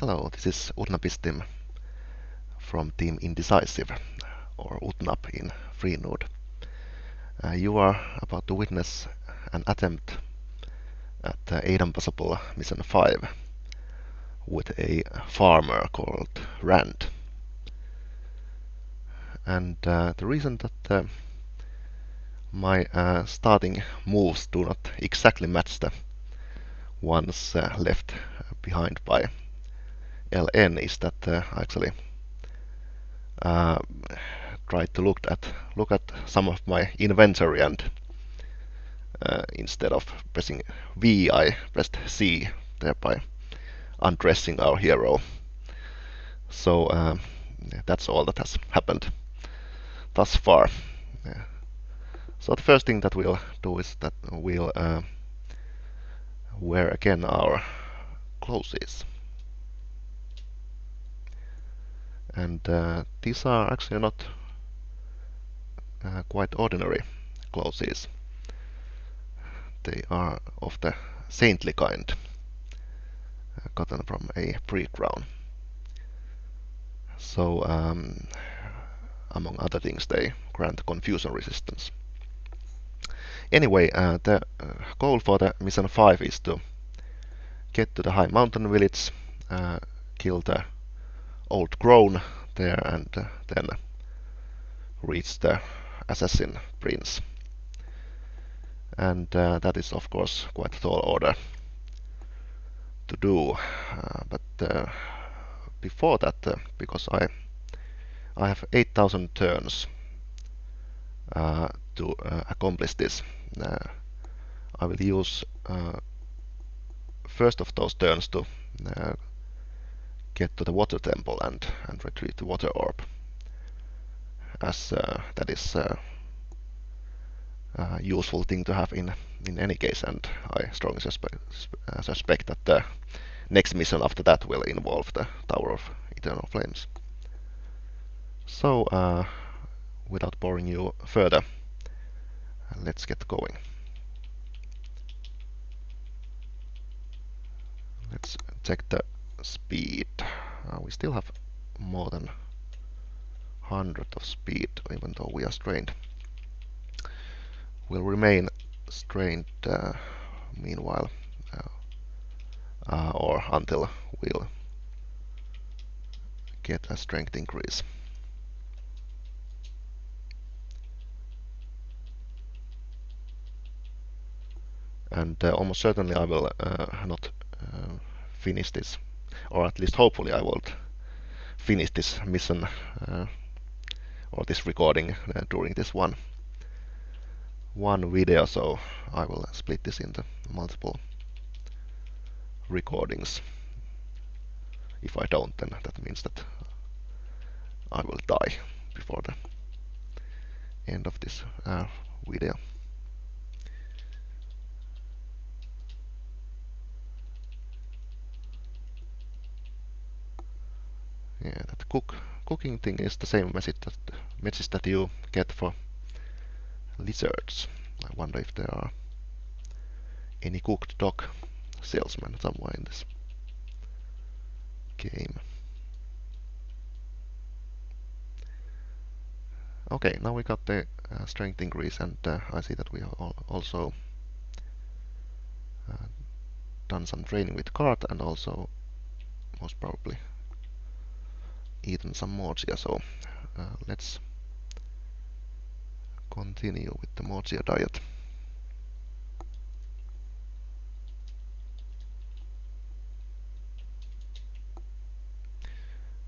Hello, this is Utnapistim from Team Indecisive, or Utnap in Freenode. You are about to witness an attempt at ADOMPossible Mission 5 with a farmer called Rand. And the reason that my starting moves do not exactly match the ones left behind by LN is that I actually tried to look at some of my inventory, and instead of pressing V, I pressed C, thereby undressing our hero. So that's all that has happened thus far. So the first thing that we'll do is that we'll wear again our clothes. And these are actually not quite ordinary clothes. They are of the saintly kind, gotten from a pre-crown. So, among other things, they grant confusion resistance. Anyway, the goal for the Mission 5 is to get to the high mountain village, kill the old crone there, and then reach the assassin prince. And that is, of course, quite a tall order to do. But before that, because I have 8,000 turns to accomplish this, I will use first of those turns to get to the water temple and retrieve the water orb, as that is a useful thing to have in any case, and I strongly suspect that the next mission after that will involve the Tower of Eternal Flames. So, without boring you further, let's get going. Let's check the speed. We still have more than 100 of speed, even though we are strained. We'll remain strained meanwhile, or until we'll get a strength increase. And almost certainly I will not finish this, or at least hopefully I won't finish this mission or this recording during this one video, so I will split this into multiple recordings. If I don't, then that means that I will die before the end of this video. Yeah, that cooking thing is the same message that you get for lizards. I wonder if there are any cooked dog salesmen somewhere in this game. Okay, now we got the strength increase, and I see that we have also done some training with cart, and also most probably eaten some mochia, so let's continue with the mochia diet.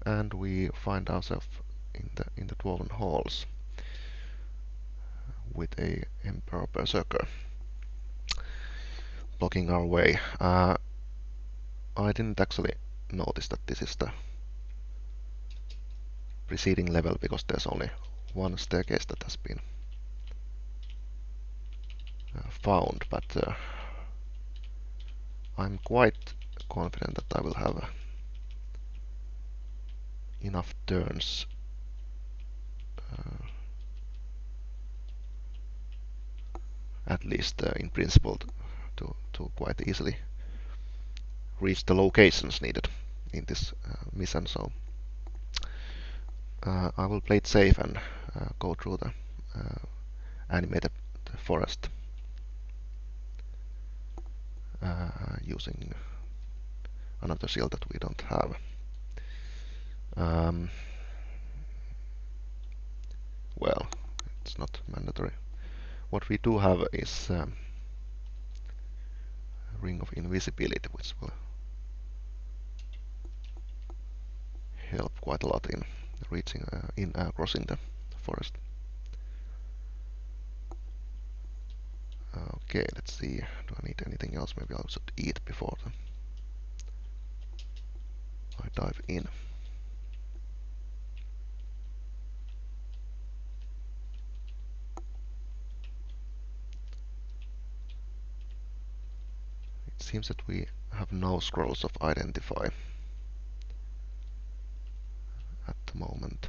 And we find ourselves in the dwarven halls with a Emperor Berserker blocking our way. I didn't actually notice that this is the preceding level, because there's only one staircase that has been found, but I'm quite confident that I will have enough turns at least in principle to quite easily reach the locations needed in this mission, so I will play it safe and go through the animated forest using another shield that we don't have. Well, it's not mandatory. What we do have is Ring of Invisibility, which will help quite a lot in reaching crossing the forest. Okay, let's see. Do I need anything else? Maybe I should eat before I dive in. It seems that we have no scrolls of identify at the moment.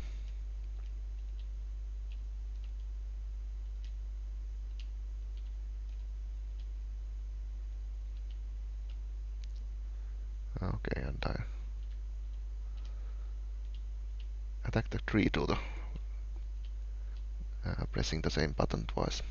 Okay, and I attack the tree to the pressing the same button twice.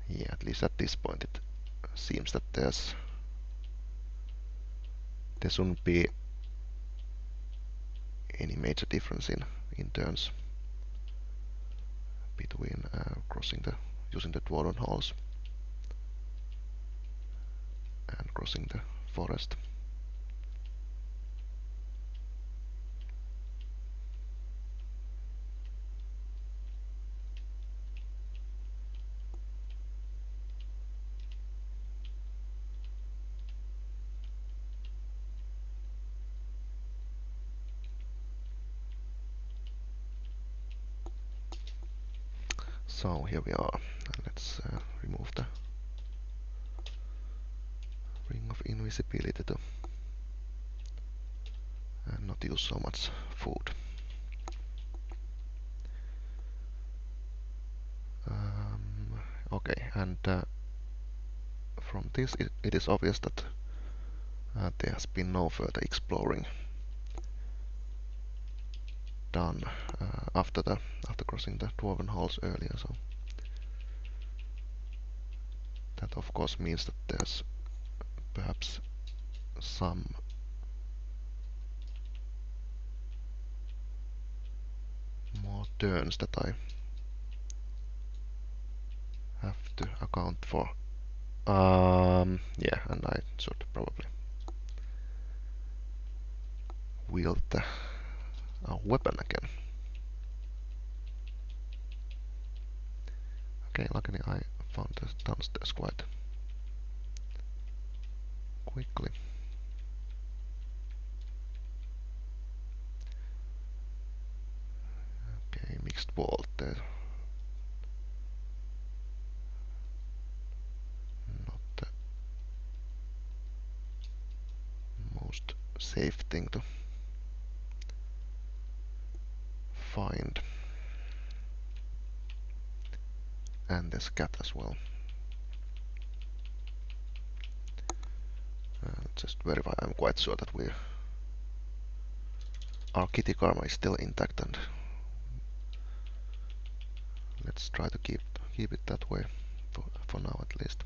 Yeah, at least at this point it seems that there shouldn't be any major difference in turns between using the dwarven halls and crossing the forest. So here we are. Let's remove the Ring of Invisibility to not use so much food. Okay, and from this it is obvious that there has been no further exploring done after crossing the dwarven halls earlier, so that of course means that there's perhaps some more turns that I have to account for. Yeah, and I should probably wield the weapon again. Okay, luckily I found the downstairs quite quickly. Okay, mixed vault there. Not the most safe thing to find. And there's cat as well. Just verify, I'm quite sure that our kitty karma is still intact, and let's try to keep it that way for now at least.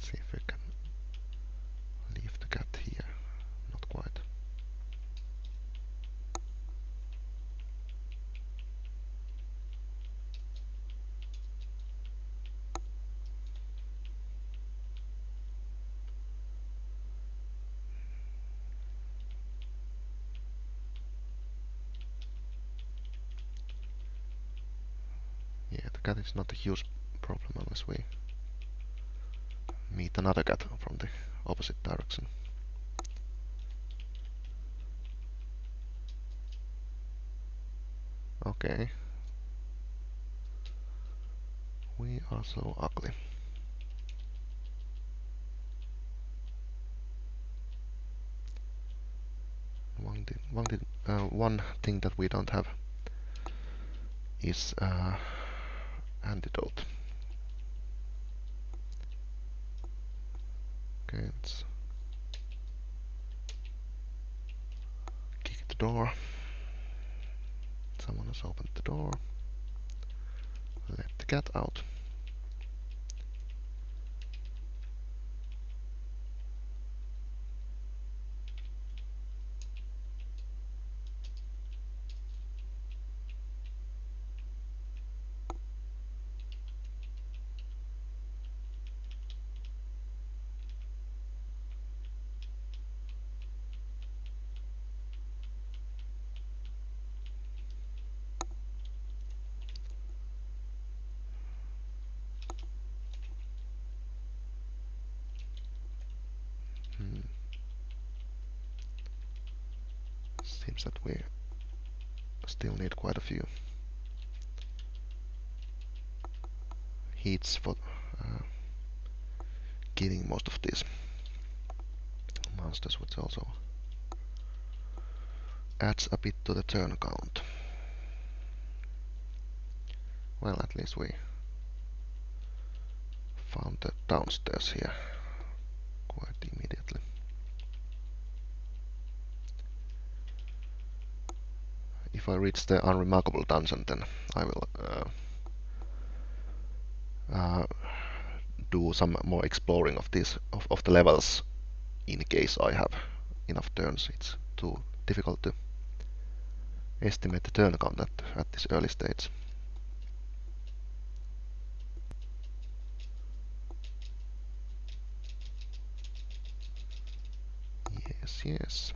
See if we can leave the cat here. Not quite. The cat is not a huge problem unless we meet another cat from the opposite direction. Okay. We are so ugly. One thing that we don't have is antidote. Okay, let's kick the door. Someone has opened the door. Let the cat out. Seems that we still need quite a few heats for killing most of these monsters, which also adds a bit to the turn count. Well, at least we found the downstairs here quite immediately. If I reach the unremarkable dungeon, then I will do some more exploring of of the levels in case I have enough turns. It's too difficult to estimate the turn count at this early stage. Yes, yes.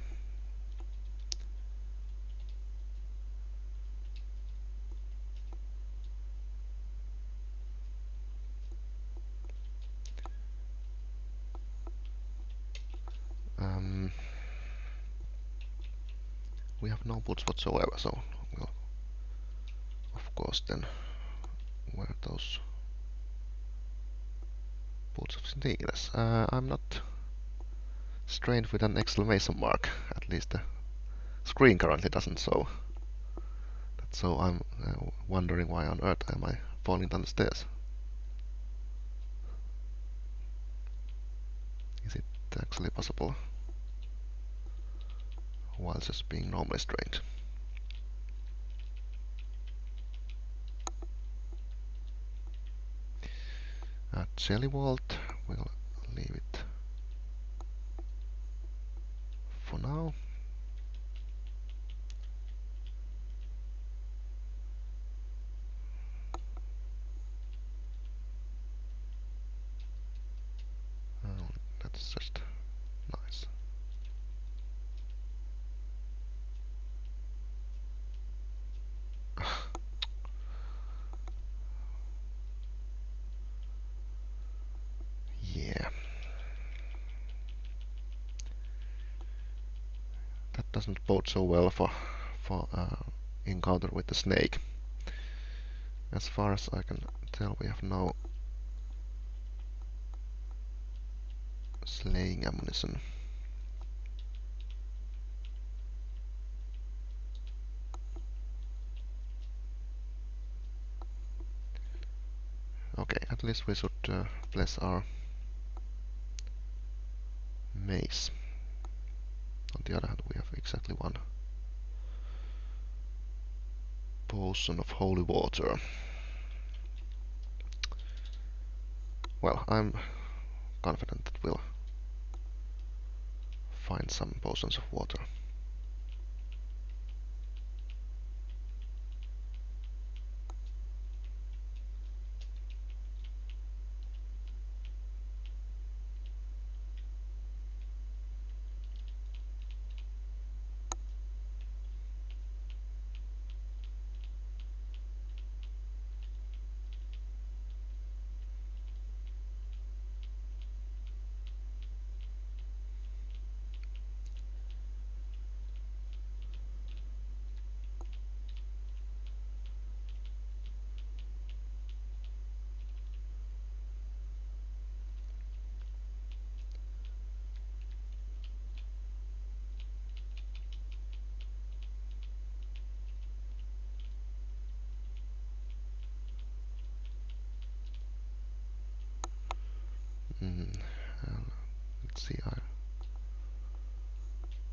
We have no boots whatsoever, so we'll of course then wear those boots of Steelers. I'm not strained with an exclamation mark, at least the screen currently doesn't show that, so I'm wondering why on earth am I falling down the stairs. Is it actually possible while just being normally strained? Jelly Vault, we'll leave it for now. That's just nice. Yeah. That doesn't bode so well for encounter with the snake. As far as I can tell, we have no slaying ammunition. Okay, at least we should bless our mace. On the other hand, we have exactly one potion of holy water. Well, I'm confident that we'll find some potions of water. Let's see, I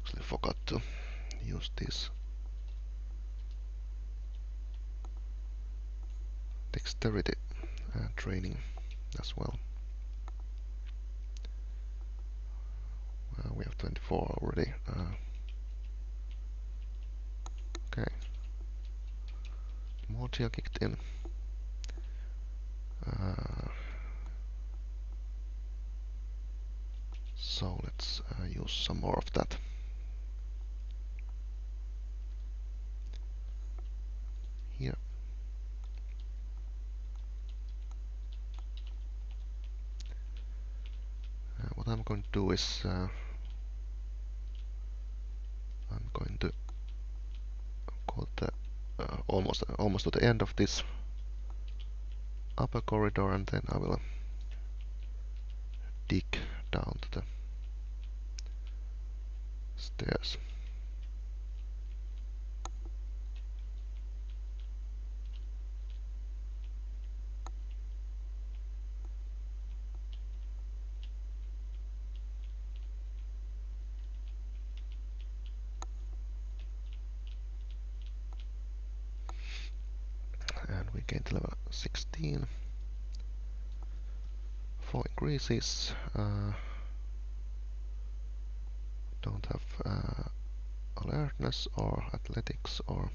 actually forgot to use this dexterity training as well. We have 24 already. Okay. More gear kicked in. So let's use some more of that. Here. What I'm going to do is I'm going to go to almost to the end of this upper corridor, and then I will dig down to the stairs. And we gained level 16. 4 increases. Don't have alertness or athletics or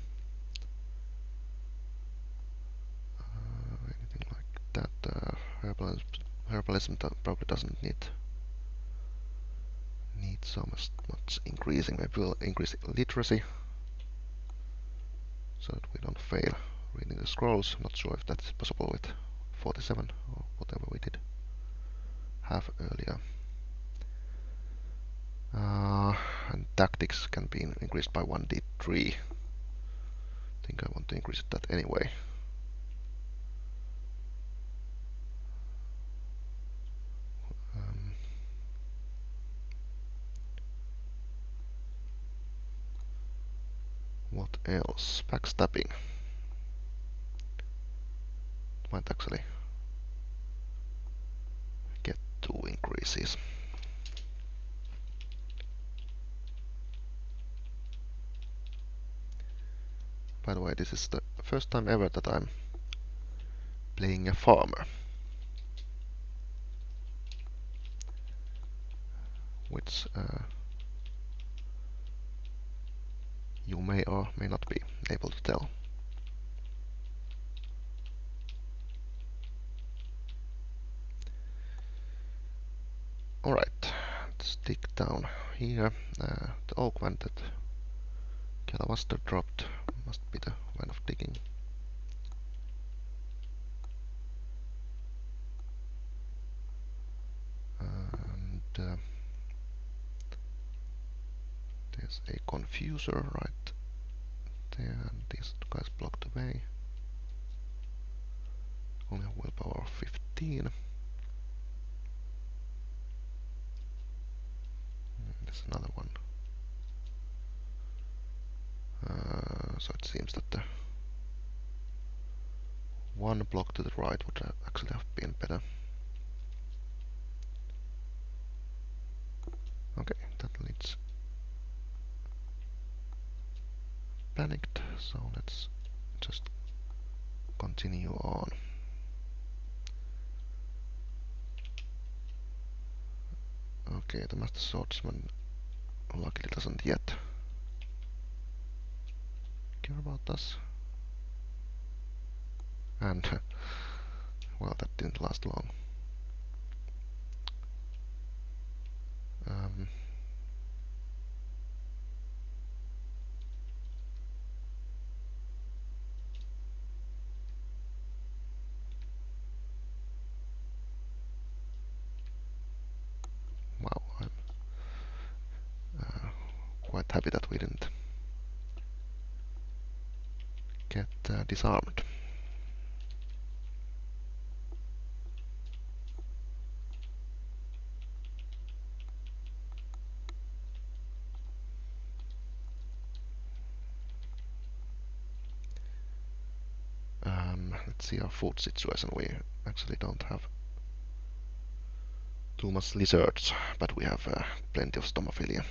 anything like that. Herbalism probably doesn't need so much increasing. Maybe we'll increase literacy so that we don't fail reading the scrolls. Not sure if that's possible with 47 or whatever we did have earlier. And tactics can be increased by 1d3. I think I want to increase that anyway. What else? Backstabbing. Might actually get 2 increases. By the way, this is the first time ever that I'm playing a farmer, which you may or may not be able to tell. Alright, let's dig down here. The oak one that Gaab'Baay dropped must be the one of digging. And there's a confuser right there, and these guys block the way. Only have willpower of 15. There's another one. So it seems that the one block to the right would actually have been better. Okay, that leads panicked, so let's just continue on. Okay, the Master Swordsman luckily doesn't yet care about us. And, well, that didn't last long. Wow, I'm quite happy that we didn't get disarmed. Let's see our food situation. We actually don't have too much lizards, but we have plenty of stomophilia.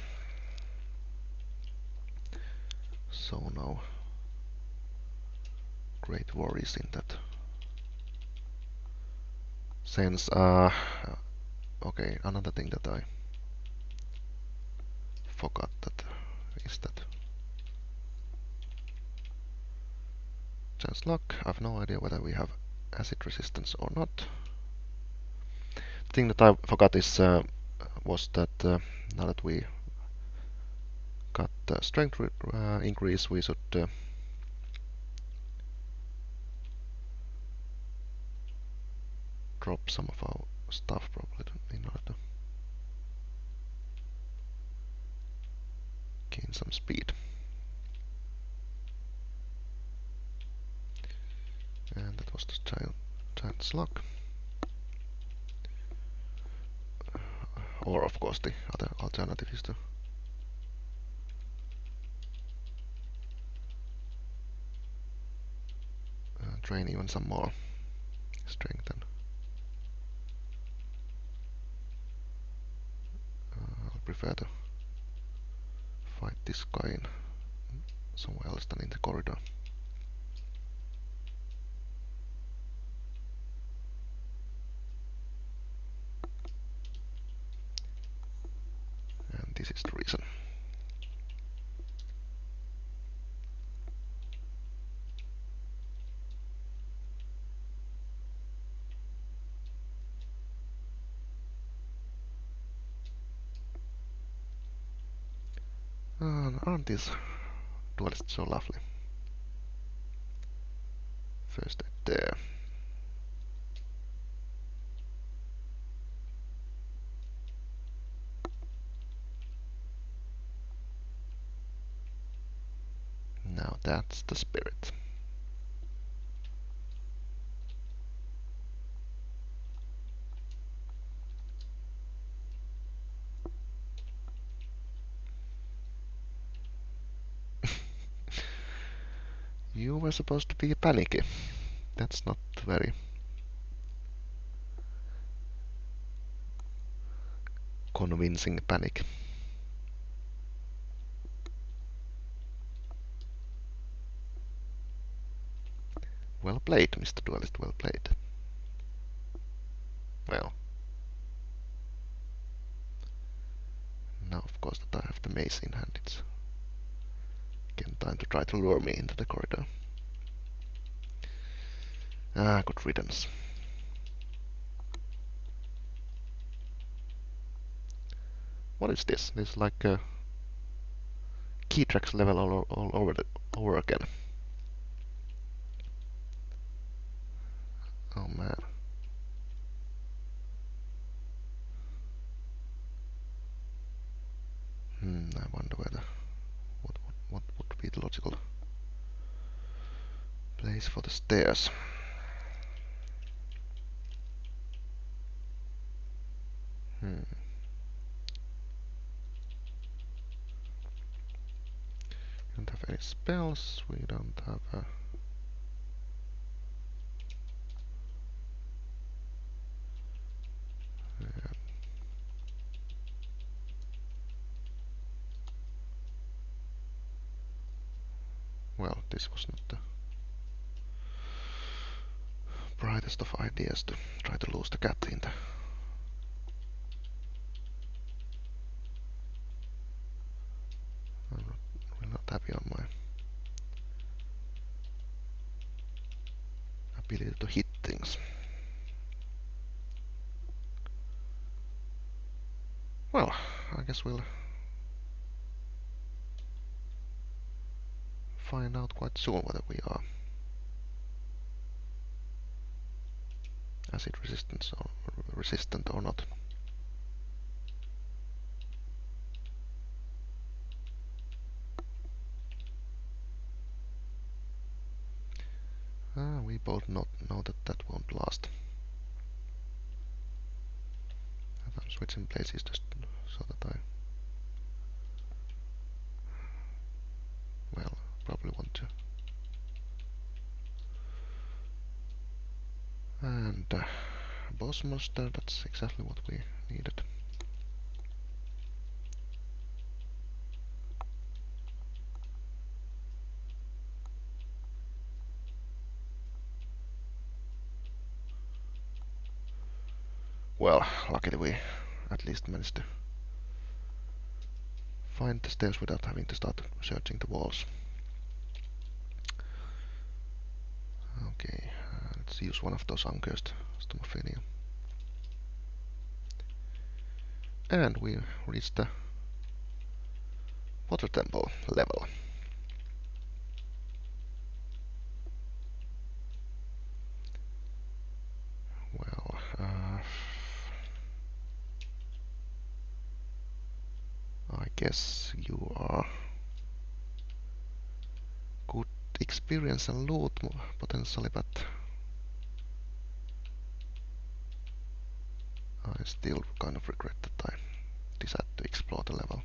So no great worries in that sense. Okay, another thing that I forgot that is that chance luck. I have no idea whether we have acid resistance or not. The thing that I forgot is was that now that we got strength increase, we should drop some of our stuff probably in order to gain some speed. And that was the giant slug. Or of course the other alternative is to drain even some more strength, and I'll prefer to fight this guy in somewhere else than in the corridor. And this is the reason. Aren't these duelists so lovely? First aid there. Now that's the spirit. You were supposed to be panicky. That's not very convincing panic. Well played, Mr. Duelist, well played. Well. Now of course that I have the mace in hand, it's again time to try to lure me into the corridor. Ah, good riddance. What is this? This is like a key tracks level all over again. Oh man. I wonder whether what would be the logical place for the stairs. We don't have any spells, we don't have well, this was not the brightest of ideas to try to lose the cat in the... I'm really not happy on my ability to hit things. Well, I guess we'll find out quite soon whether we are acid resistant or not. We both know that that won't last. And I'm switching places just so that I well probably want to. And boss monster, that's exactly what we needed. Well, luckily we at least managed to find the stairs without having to start searching the walls. Okay, let's use one of those uncursed stomophilia. And we reached the water temple level. Well, I guess you are good experience and loot potentially, but I still kind of regret that I decided to explore the level.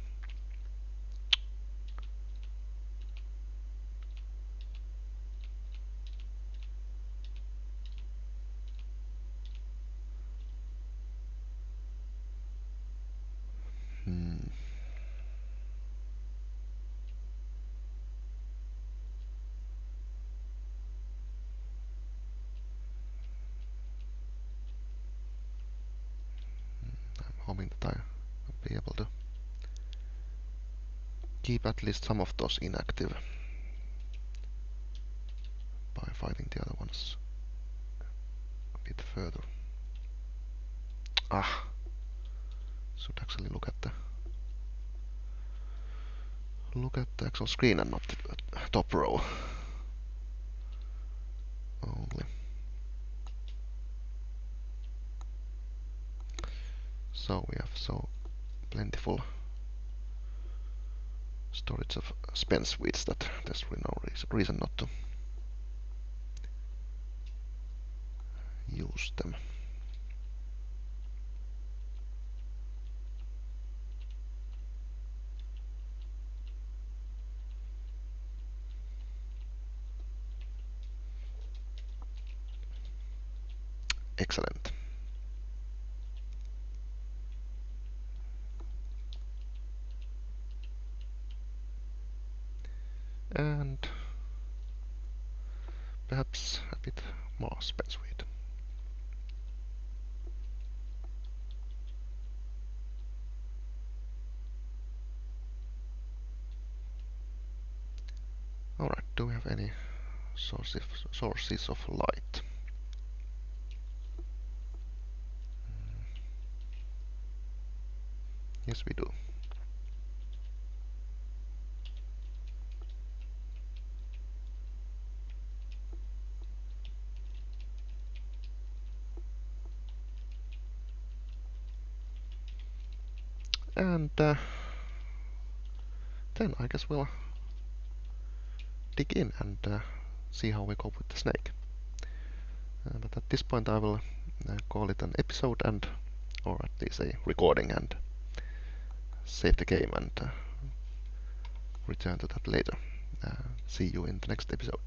I'm hoping that I'll be able to keep at least some of those inactive by fighting the other ones a bit further. Ah, should actually look at the actual screen and not the top row only. So we have so plentiful storage of spence sweets that there's really no reason not to use them. Excellent. And perhaps a bit more spence sweet. Alright, do we have any sources of light? Yes, we do. And then I guess we'll dig in and see how we cope with the snake. But at this point I will call it an episode and or at least a recording and save the game and return to that later. See you in the next episode.